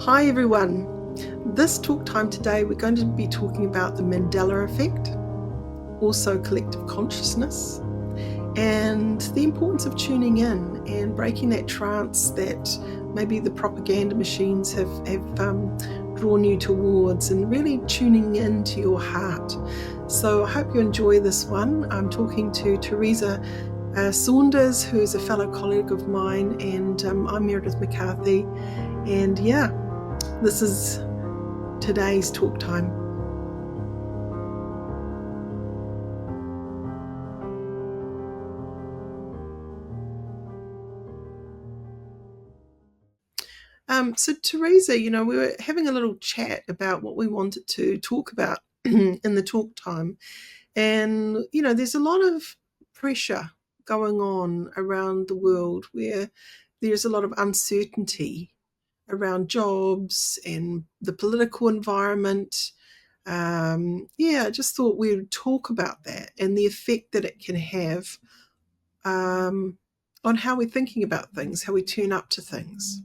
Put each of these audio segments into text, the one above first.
Hi everyone. This talk time today we're going to be talking about the Mandela Effect, also collective consciousness, and the importance of tuning in and breaking that trance that maybe the propaganda machines have drawn you towards, and really tuning into your heart. So I hope you enjoy this one. I'm talking to Teresa Saunders, who is a fellow colleague of mine, and I'm Meredith McCarthy. And yeah, this is today's talk time. So Teresa, we were having a little chat about what we wanted to talk about in the talk time. And, there's a lot of pressure going on around the world where there's a lot of uncertainty around jobs and the political environment. I just thought we would talk about that and the effect that it can have on how we're thinking about things, how we turn up to things.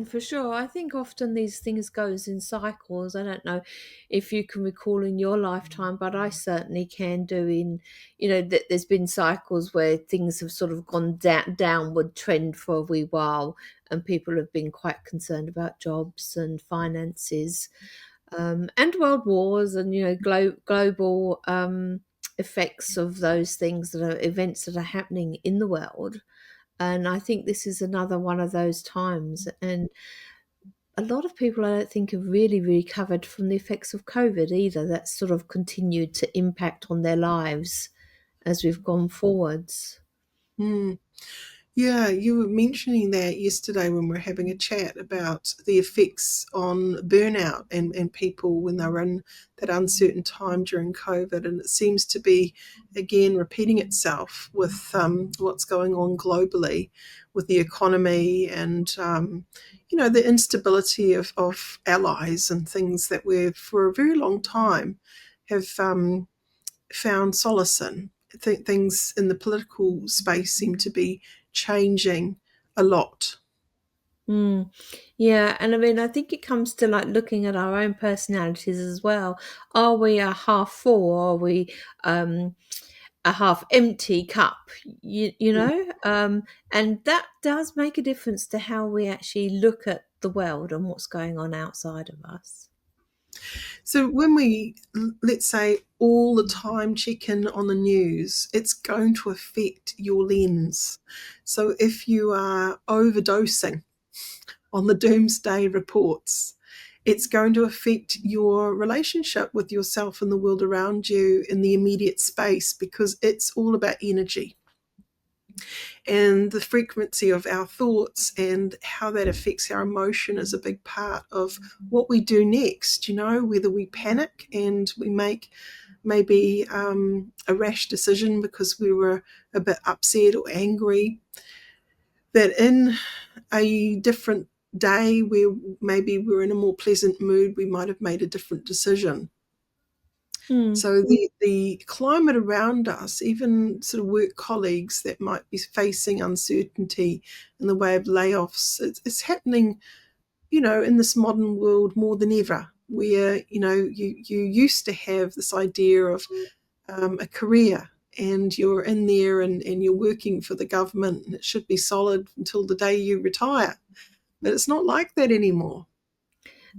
For sure. I think often these things goes in cycles. I don't know if you can recall in your lifetime, but I certainly can do that there's been cycles where things have sort of gone downward trend for a wee while and people have been quite concerned about jobs and finances, and world wars and, global effects of those things that are events that are happening in the world. And I think this is another one of those times. And a lot of people, I don't think, have really recovered from the effects of COVID either. That's sort of continued to impact on their lives as we've gone forwards. Mm. Yeah, you were mentioning that yesterday when we were having a chat about the effects on burnout and people when they're in that uncertain time during COVID. And it seems to be, again, repeating itself with what's going on globally with the economy and, the instability of allies and things that we've, for a very long time, have found solace in. Things in the political space seem to be changing a lot. Mm. Yeah, and I mean, I think it comes to like looking at our own personalities as well. Are we a half full, or are we um, a half empty cup? You know, and that does make a difference to how we actually look at the world and what's going on outside of us. So when we, let's say, all the time check in on the news, it's going to affect your lens. So if you are overdosing on the doomsday reports, it's going to affect your relationship with yourself and the world around you in the immediate space, because it's all about energy and the frequency of our thoughts and how that affects our emotion is a big part of what we do next. Whether we panic and we make maybe a rash decision because we were a bit upset or angry, that in a different day where maybe we're in a more pleasant mood, we might have made a different decision. Mm. So the climate around us, even sort of work colleagues that might be facing uncertainty in the way of layoffs, it's happening, in this modern world more than ever, where, you used to have this idea of a career, and you're in there and you're working for the government and it should be solid until the day you retire. But it's not like that anymore.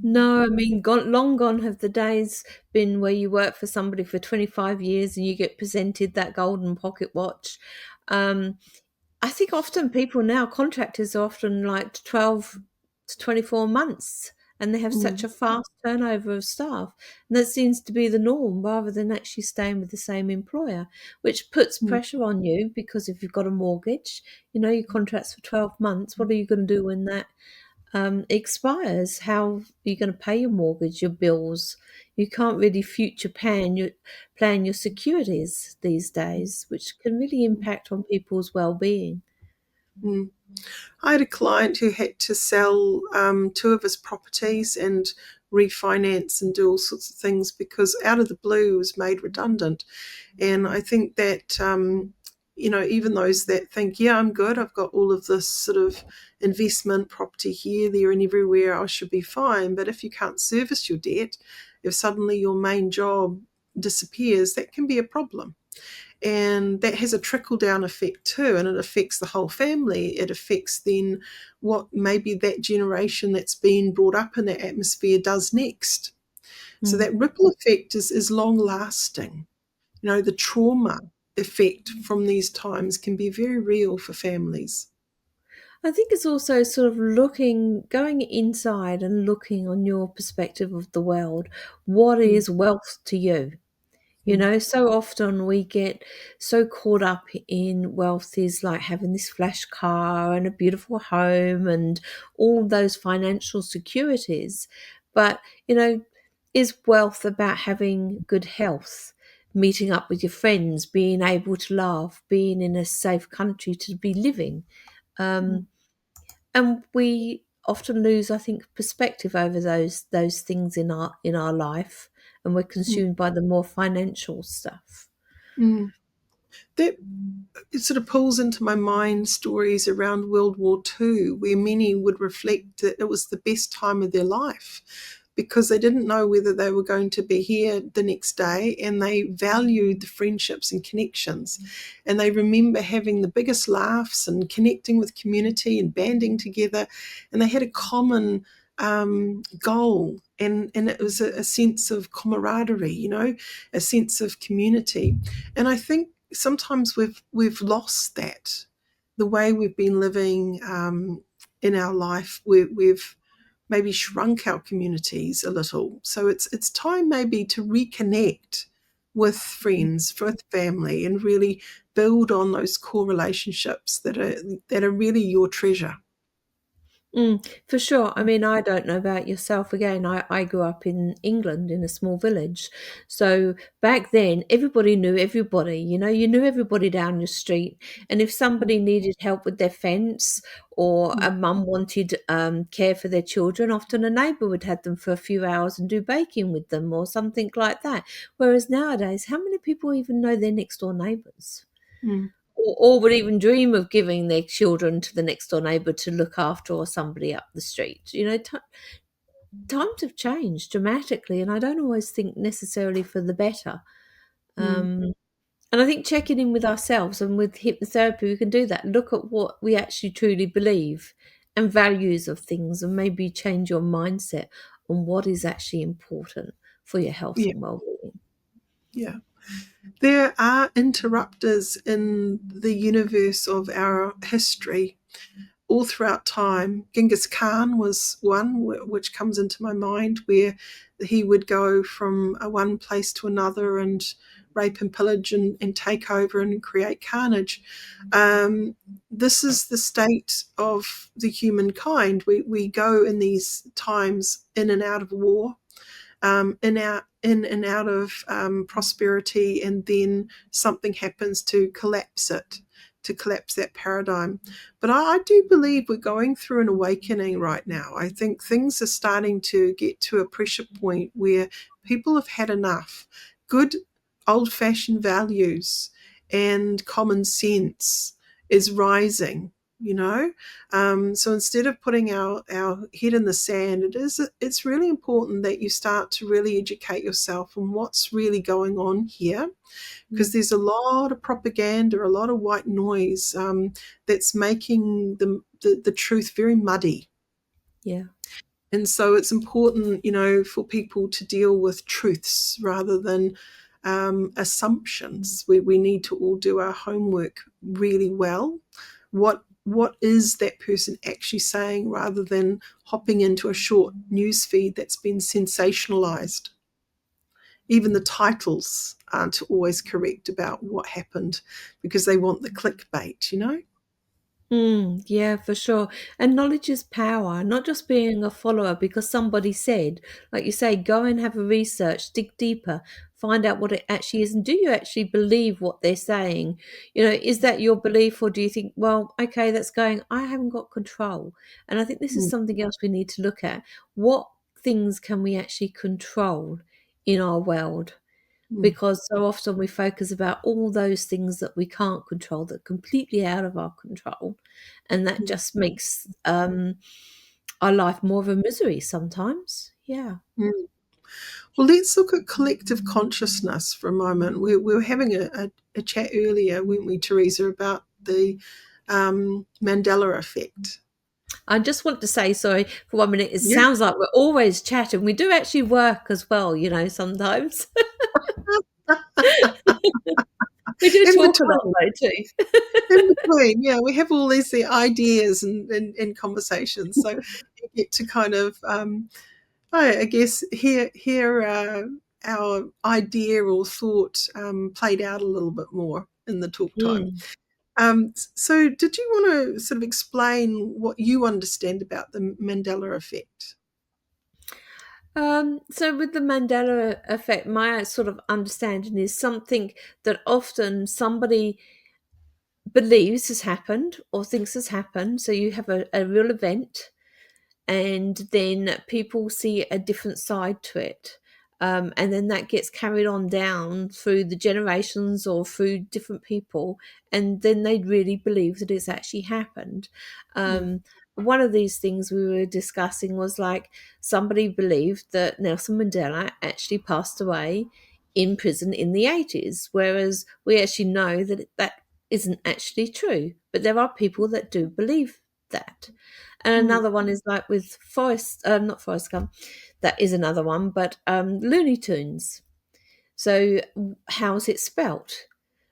No, I mean, long gone have the days been where you work for somebody for 25 years and you get presented that golden pocket watch. Um, I think often people now, contractors are often like 12 to 24 months, and they have such Mm, a fast turnover of staff. And that seems to be the norm rather than actually staying with the same employer, which puts mm, pressure on you because if you've got a mortgage, your contract's for 12 months. What are you going to do when that expires? How are you going to pay your mortgage, your bills? You can't really future plan your securities these days, which can really impact on people's well-being. mm. I had a client who had to sell two of his properties and refinance and do all sorts of things because out of the blue he was made redundant. And I think that, even those that think, yeah, I'm good, I've got all of this sort of investment property here, there, and everywhere, I should be fine. But if you can't service your debt, if suddenly your main job disappears, that can be a problem. And that has a trickle down effect too, and it affects the whole family. It affects then what maybe that generation that's been brought up in that atmosphere does next. So Mm. that ripple effect is long lasting. The trauma effect from these times can be very real for families. I think it's also sort of going inside and looking on your perspective of the world. What Mm, is wealth to you? mm, So often we get so caught up in wealth is like having this flash car and a beautiful home and all those financial securities. But, you know, is wealth about having good health, meeting up with your friends, being able to laugh, being in a safe country to be living? mm, Um, and we often lose, I think, perspective over those things in our life, and we're mm, consumed by the more financial stuff. mm. That it sort of pulls into my mind stories around World War II, where many would reflect that it was the best time of their life because they didn't know whether they were going to be here the next day, and they valued the friendships and connections. And they remember having the biggest laughs and connecting with community and banding together. And they had a common goal. And it was a sense of camaraderie, a sense of community. And I think sometimes we've lost that. The way we've been living in our life, we've maybe shrunk our communities a little. So it's time maybe to reconnect with friends, with family, and really build on those core relationships that are really your treasure. For sure. I mean, I don't know about yourself. Again, I grew up in England in a small village. So back then, everybody knew everybody. You knew everybody down your street. And if somebody needed help with their fence or a mum wanted care for their children, often a neighbour would have them for a few hours and do baking with them or something like that. Whereas nowadays, how many people even know their next door neighbours? Mm, Or would even dream of giving their children to the next door neighbour to look after or somebody up the street. Times have changed dramatically, and I don't always think necessarily for the better. mm, Um, and I think checking in with ourselves and with hypnotherapy, we can do that. Look at what we actually truly believe and values of things, and maybe change your mindset on what is actually important for your health yeah, and well-being. yeah. There are interrupters in the universe of our history all throughout time. Genghis Khan was one which comes into my mind, where he would go from one place to another and rape and pillage and take over and create carnage. This is the state of the humankind. We go in these times in and out of war, in and out of prosperity, and then something happens to collapse it, to collapse that paradigm. But I do believe we're going through an awakening right now. I think things are starting to get to a pressure point where people have had enough. Good old fashioned values and common sense is rising, you know. So instead of putting our head in the sand, it's really important that you start to really educate yourself on what's really going on here, because Mm. there's a lot of propaganda, a lot of white noise that's making the truth very muddy. Yeah. And so it's important, for people to deal with truths rather than assumptions. We need to all do our homework really well. What is that person actually saying, rather than hopping into a short news feed that's been sensationalized? Even the titles aren't always correct about what happened because they want the clickbait. Yeah, for sure. And knowledge is power, not just being a follower because somebody said, like you say, go and have a research, dig deeper, find out what it actually is. And do you actually believe what they're saying? Is that your belief, or do you think, well, okay, that's going, I haven't got control. And I think this is Mm, something else we need to look at. What things can we actually control in our world? Mm, because so often we focus about all those things that we can't control, that are completely out of our control, and that mm, just makes our life more of a misery sometimes. Yeah. mm. Well, let's look at collective consciousness for a moment. We were having a chat earlier, weren't we, Teresa, about the Mandela Effect. I just want to say, sorry, for 1 minute, it Yeah. sounds like we're always chatting. We do actually work as well, sometimes. We do In talk a lot between, though too. in between, yeah, we have all these ideas and conversations. So you get to kind of, I guess, hear our idea or thought played out a little bit more in the talk time. Mm. So, did you want to sort of explain what you understand about the Mandela effect? So with the Mandela effect, my sort of understanding is something that often somebody believes has happened or thinks has happened. So you have a real event, and then people see a different side to it. And then that gets carried on down through the generations or through different people, and then they really believe that it's actually happened. Mm, One of these things we were discussing was like somebody believed that Nelson Mandela actually passed away in prison in the 80s, whereas we actually know that that isn't actually true. But there are people that do believe that. And mm. another one is like with Forrest, not Forrest Gump, that is another one, but Looney Tunes. So how's it spelt?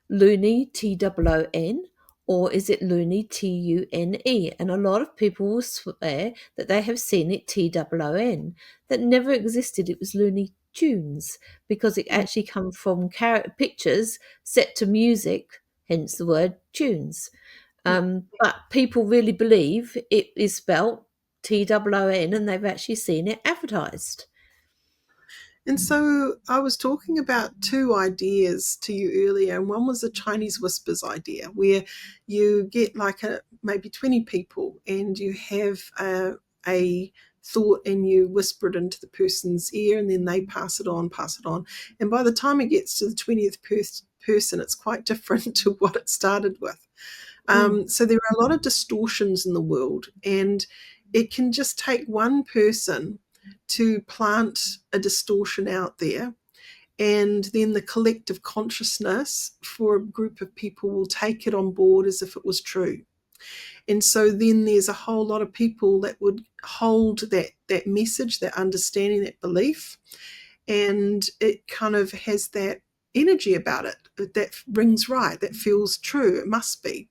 Looney, Toon, or is it Looney, Tune? And a lot of people will swear that they have seen it Toon. That never existed. It was Looney Tunes because it Mm. actually comes from pictures set to music, hence the word tunes. Yeah. But people really believe it is spelt Toon, and they've actually seen it advertised. And so I was talking about two ideas to you earlier, and one was the Chinese whispers idea, where you get like maybe 20 people and you have a thought and you whisper it into the person's ear and then they pass it on, pass it on. And by the time it gets to the 20th person, it's quite different to what it started with. Mm. So there are a lot of distortions in the world, and it can just take one person to plant a distortion out there. And then the collective consciousness for a group of people will take it on board as if it was true. And so then there's a whole lot of people that would hold that message, that understanding, that belief, and it kind of has that energy about it that rings right, that feels true, it must be.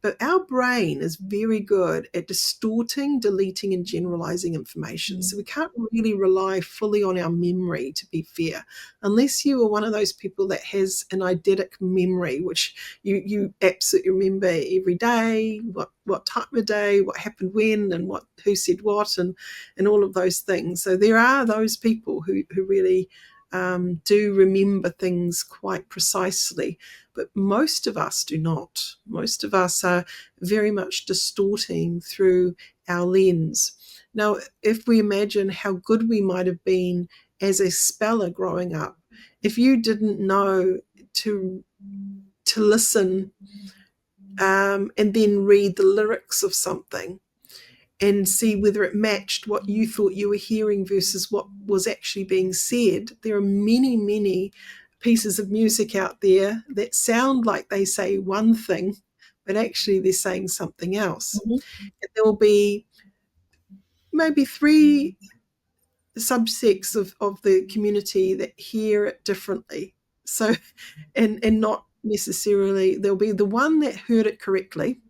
But our brain is very good at distorting, deleting, and generalizing information. So we can't really rely fully on our memory, to be fair, unless you are one of those people that has an eidetic memory, which you absolutely remember every day, what time of day, what happened when, and who said what, and all of those things. So there are those people who really do remember things quite precisely, but most of us do not. Most of us are very much distorting through our lens. Now, if we imagine how good we might have been as a speller growing up, if you didn't know to listen and then read the lyrics of something and see whether it matched what you thought you were hearing versus what was actually being said. There are many, many pieces of music out there that sound like they say one thing, but actually they're saying something else. Mhm. And there will be maybe three subsects of the community that hear it differently. So, and not necessarily, there'll be the one that heard it correctly,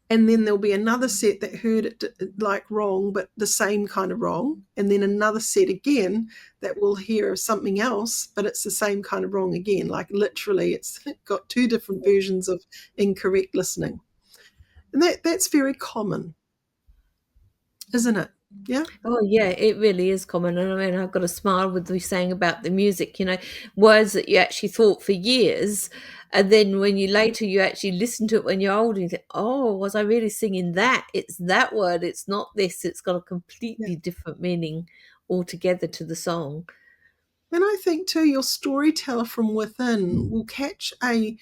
and then there'll be another set that heard it like wrong, but the same kind of wrong, and then another set again that will hear something else, but it's the same kind of wrong again. Like literally, it's got two different versions of incorrect listening, and that's very common, isn't it? Yeah. Oh yeah, it really is common. And I mean, I've got a smile with you saying about the music, words that you actually thought for years. And then when you later you actually listen to it when you're older, you think, oh, was I really singing that? It's that word. It's not this. It's got a Yeah. completely different meaning altogether to the song. And I think too, your storyteller from within will catch a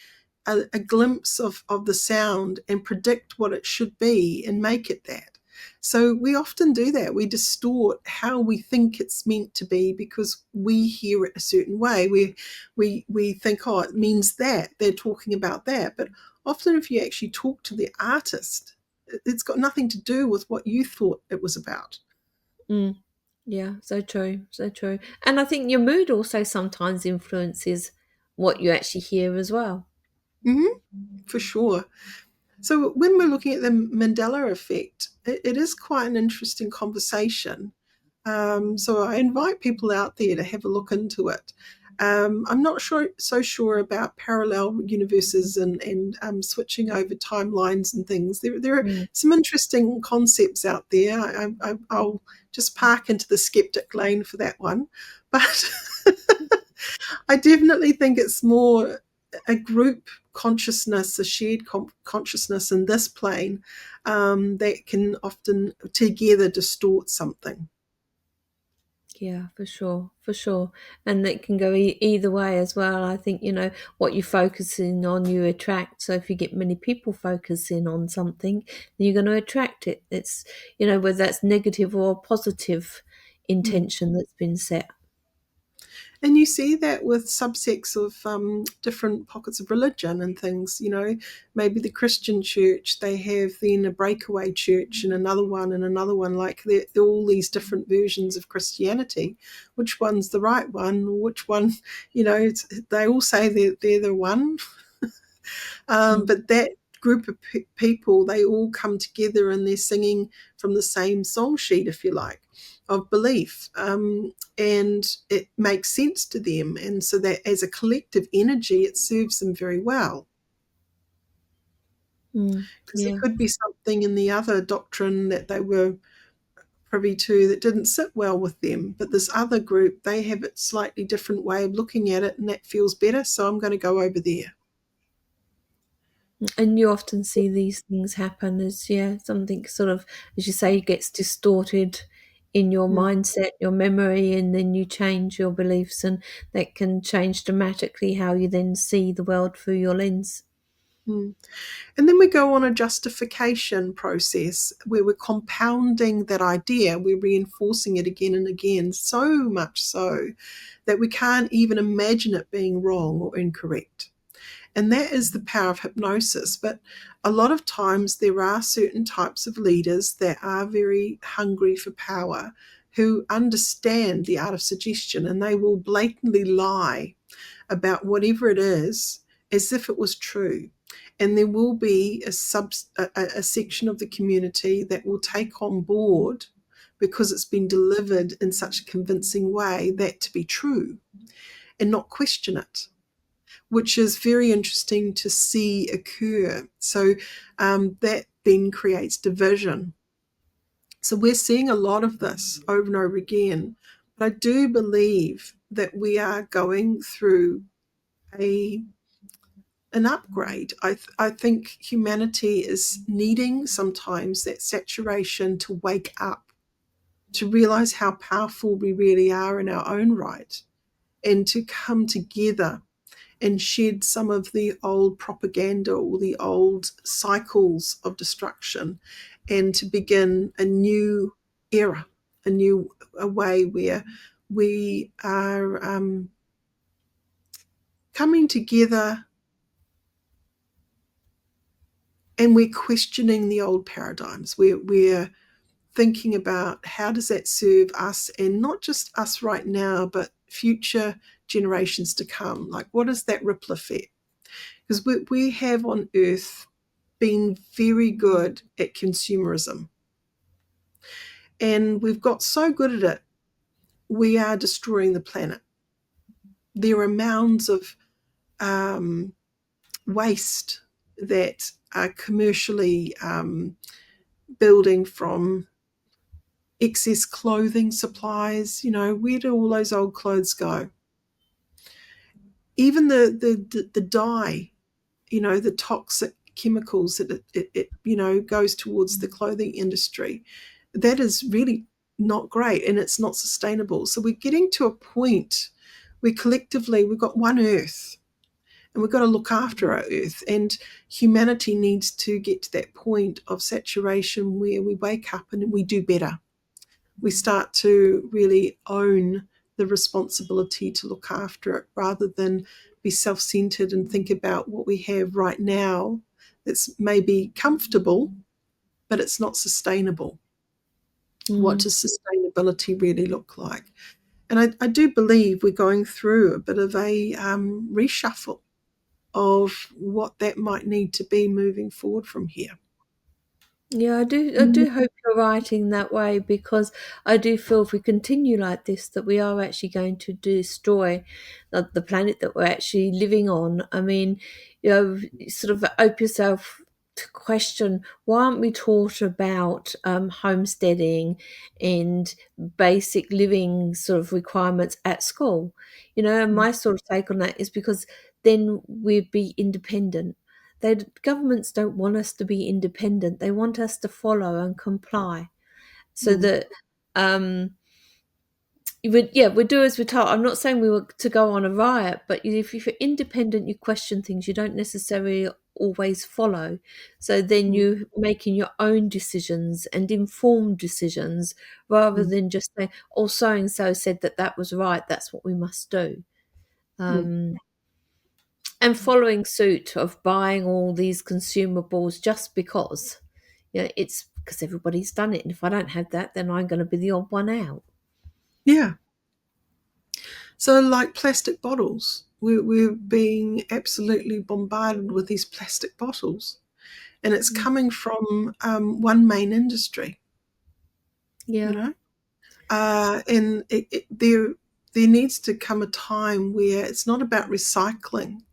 glimpse of the sound and predict what it should be and make it that. So we often do that. We distort how we think it's meant to be because we hear it a certain way. We think, oh, it means that. They're talking about that. But often if you actually talk to the artist, it's got nothing to do with what you thought it was about. Mm. Yeah, so true, so true. And I think your mood also sometimes influences what you actually hear as well. Hmm. For sure. So when we're looking at the Mandela effect, it is quite an interesting conversation. So I invite people out there to have a look into it. I'm not so sure about parallel universes and switching over timelines and things. There are Mm. some interesting concepts out there. I'll just park into the skeptic lane for that one. But I definitely think it's more a group consciousness, a shared consciousness in this plane that can often together distort something. Yeah, for sure, for sure. And it can go either way as well. I think, what you focus in on, you attract. So if you get many people focusing on something, then you're going to attract it. It's, whether that's negative or positive Mm. intention that's been set. And you see that with subsects of different pockets of religion and things. Maybe the Christian church, they have then a breakaway church and another one and another one. Like they're all these different versions of Christianity. Which one's the right one? Which one, they all say they're the one. Mm. But that group of people, they all come together and they're singing from the same song sheet, if you like, of belief. And it makes sense to them. And so that as a collective energy, it serves them very well. Mm. Because there Yeah. could be something in the other doctrine that they were privy to that didn't sit well with them. But this other group, they have a slightly different way of looking at it, and that feels better. So I'm going to go over there. And you often see these things happen as, yeah, something sort of, as you say, gets distorted in your Mm. mindset, your memory, and then you change your beliefs, and that can change dramatically how you then see the world through your lens. Mm. And then we go on a justification process where we're compounding that idea, we're reinforcing it again and again, so much so that we can't even imagine it being wrong or incorrect. And that is the power of hypnosis. But a lot of times there are certain types of leaders that are very hungry for power who understand the art of suggestion, and they will blatantly lie about whatever it is as if it was true. And there will be a section of the community that will take on board, because it's been delivered in such a convincing way, that to be true and not question it, which is very interesting to see occur. So that then creates division. So we're seeing a lot of this over and over again. But I do believe that we are going through a an upgrade. I think humanity is needing sometimes that saturation to wake up, to realize how powerful we really are in our own right, and to come together and shed some of the old propaganda or the old cycles of destruction, and to begin a new era, a way where we are coming together and we're questioning the old paradigms. We're thinking about how does that serve us, and not just us right now, but future generations to come. Like, what is that ripple effect? Because we have on Earth been very good at consumerism, and we've got so good at it, we are destroying the planet. There are mounds of um, waste that are commercially building from excess clothing supplies. Where do all those old clothes go? Even the dye, the toxic chemicals that it goes towards the clothing industry, that is really not great, and it's not sustainable. So we're getting to a point we've got one earth, and we've got to look after our earth. And humanity needs to get to that point of saturation where we wake up and we do better. We start to really own the responsibility to look after it, rather than be self-centered and think about what we have right now that's maybe comfortable, but it's not sustainable. What Mm. does sustainability really look like? And I do believe we're going through a bit of a reshuffle of what that might need to be moving forward from here. Yeah, I do hope you're right in that way, because I do feel if we continue like this that we are actually going to destroy the planet that we're actually living on. I mean, sort of open yourself to question, why aren't we taught about homesteading and basic living sort of requirements at school? And my sort of take on that is because then we'd be independent. Governments don't want us to be independent. They want us to follow and comply, so Mm. that we do as we're told. I'm not saying we were to go on a riot, but if you're independent, you question things. You don't necessarily always follow. So then Mm. you're making your own decisions and informed decisions, rather Mm. than just saying, "Oh, so and so said that was right. That's what we must do." Mm. Um, and following suit of buying all these consumables just because it's because everybody's done it, and if I don't have that, then I'm going to be the odd one out. Yeah. So, like plastic bottles, we're being absolutely bombarded with these plastic bottles, and it's coming from one main industry, you Yeah. know. And there needs to come a time where it's not about recycling.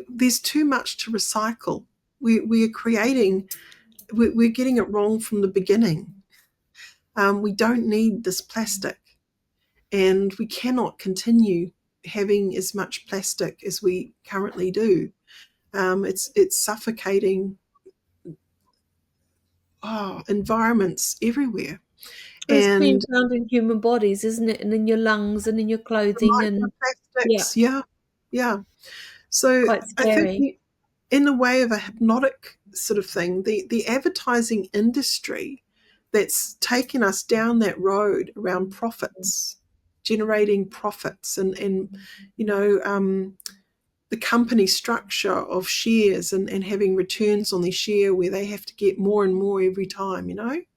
There's too much to recycle. We are creating. We're getting it wrong from the beginning. We don't need this plastic, and we cannot continue having as much plastic as we currently do. It's suffocating environments everywhere, It's being and found in human bodies, isn't it? And in your lungs and in your the clothing, and yeah, microplastics, yeah, yeah. So quite I think scary. in the way of a hypnotic sort of thing, the advertising industry that's taken us down that road around profits, generating profits, and you know the company structure of shares, and having returns on their share where they have to get more and more every time,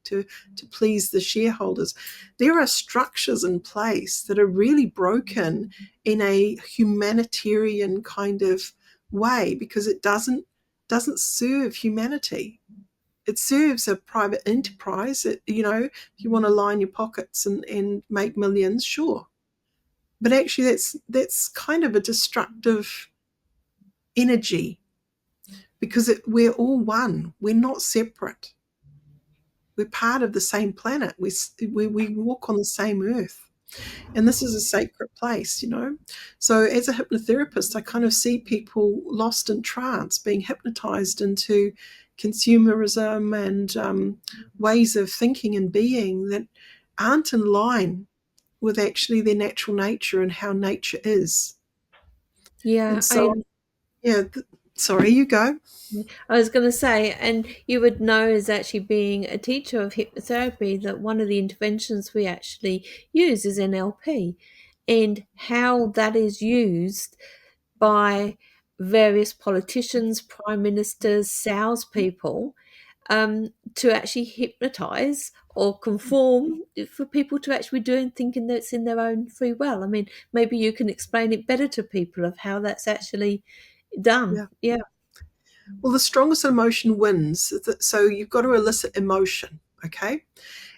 to please the shareholders. There are structures in place that are really broken in a humanitarian kind of way, because it doesn't serve humanity. It serves a private enterprise. If you want to line your pockets and make millions, sure. But actually that's kind of a destructive energy, because we're all one. We're not separate. We're part of the same planet. We walk on the same earth. And this is a sacred place. So as a hypnotherapist, I kind of see people lost in trance, being hypnotized into consumerism and ways of thinking and being that aren't in line with actually their natural nature and how nature is. Yeah, And so, yeah, sorry, you go. I was going to say, and you would know as actually being a teacher of hypnotherapy that one of the interventions we actually use is NLP, and how that is used by various politicians, prime ministers, salespeople, to actually hypnotize or conform for people to actually be doing thinking that's in their own free will. I mean, maybe you can explain it better to people of how that's actually done. Yeah. Yeah. Well, the strongest emotion wins. So you've got to elicit emotion, okay?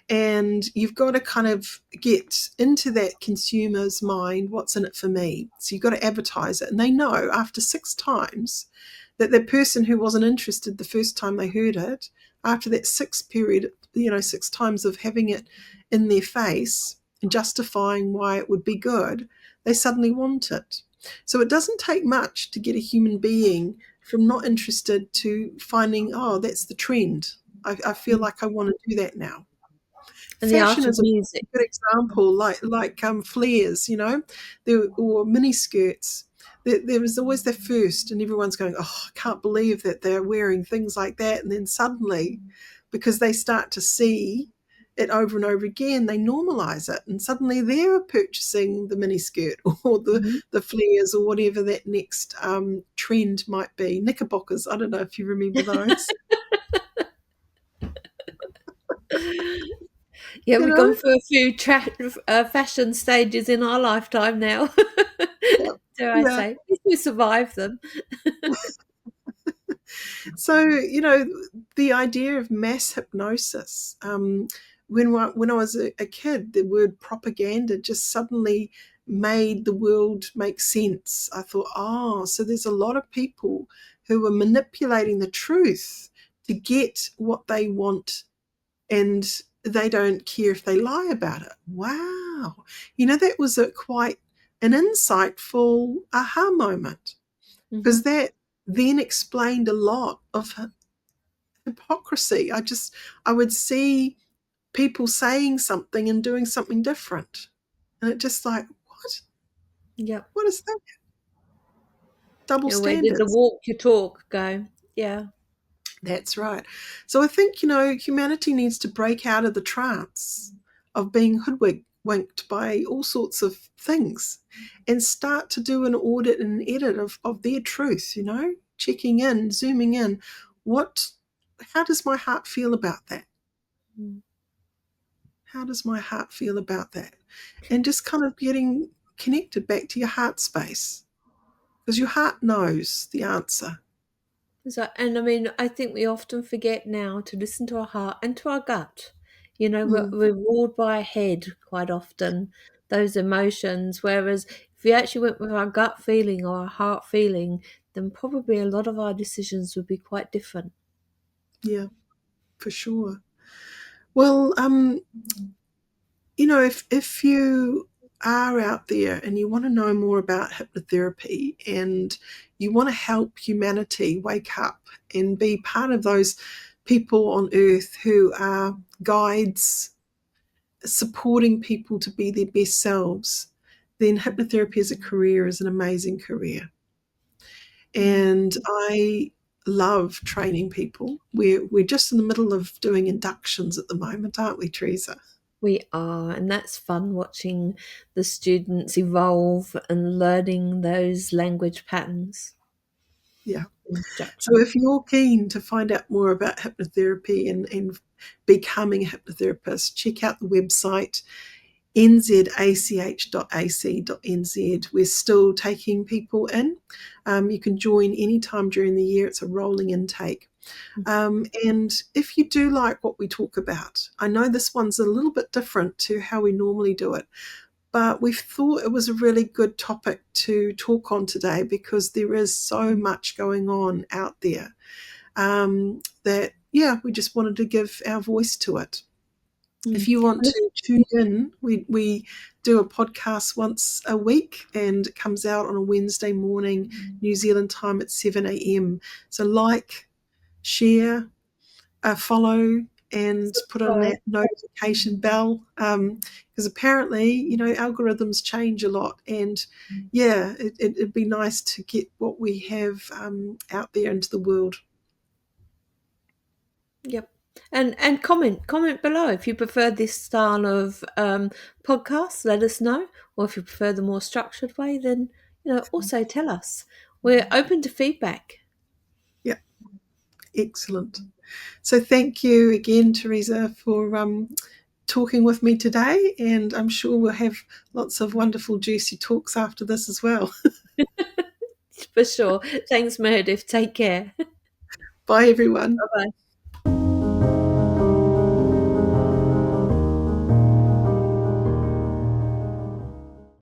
And you've got to kind of get into that consumer's mind, what's in it for me? So you've got to advertise it. And they know after 6 times that the person who wasn't interested the first time they heard it, after that 6 times of having it in their face and justifying why it would be good, they suddenly want it. So it doesn't take much to get a human being from not interested to finding, oh, that's the trend. I feel like I want to do that now. And the fashion art of is a music. good example, like flares, or mini skirts. There was always the first, and everyone's going, "Oh, I can't believe that they're wearing things like that." And then suddenly, because they start to see it over and over again, they normalize it, and suddenly they're purchasing the mini skirt or Mhm. the flares or whatever that next trend might be. Knickerbockers. I don't know if you remember those. Yeah, You we've know. gone through a few fashion stages in our lifetime now. Yeah. Dare I Yeah. say? At least we survived them. So, the idea of mass hypnosis, when I was a kid, the word propaganda just suddenly made the world make sense. I thought, oh, so there's a lot of people who are manipulating the truth to get what they want, and they don't care if they lie about it. Wow. That was quite an insightful aha moment, because Mhm. that then explained a lot of hypocrisy. I would see people saying something and doing something different. And it just like, what? Yep. What is that? Double Where did the standards. walk your talk go? Yeah. That's right. So I think, humanity needs to break out of the trance of being hoodwinked by all sorts of things and start to do an audit and edit of their truth, checking in, zooming in. How does my heart feel about that? Mm. How does my heart feel about that? And just kind of getting connected back to your heart space, because your heart knows the answer. So, and I mean, I think we often forget now to listen to our heart and to our gut. Mm, We're ruled by our head quite often, those emotions. Whereas if we actually went with our gut feeling or our heart feeling, then probably a lot of our decisions would be quite different. yeah, for sure. Well, if you are out there and you want to know more about hypnotherapy and you want to help humanity wake up and be part of those people on earth who are guides supporting people to be their best selves, then hypnotherapy as a career is an amazing career. Mm. And I love training people. We're just in the middle of doing inductions at the moment, aren't we, Teresa? We are, and that's fun watching the students evolve and learning those language patterns. Yeah. So Instruction. if you're keen to find out more about hypnotherapy and becoming a hypnotherapist, check out the website nzach.ac.nz. We're still taking people in. You can join anytime during the year. It's a rolling intake. And if you do like what we talk about, I know this one's a little bit different to how we normally do it, but we thought it was a really good topic to talk on today because there is so much going on out there, that, yeah, we just wanted to give our voice to it. If Mm. you want And to tune in, we do a podcast once a week, and it comes out on a Wednesday morning, New Zealand time at 7 a.m. So like, share, follow, and put on subscribe. that notification bell, because apparently, algorithms change a lot, and yeah, it'd be nice to get what we have out there into the world. Yep. And comment below if you prefer this style of podcast. Let us know, or if you prefer the more structured way, then also tell us. We're open to feedback. Yeah, excellent. So thank you again, Teresa, for talking with me today, and I'm sure we'll have lots of wonderful, juicy talks after this as well. For sure. Thanks, Meredith. Take care. Bye, everyone. Bye bye.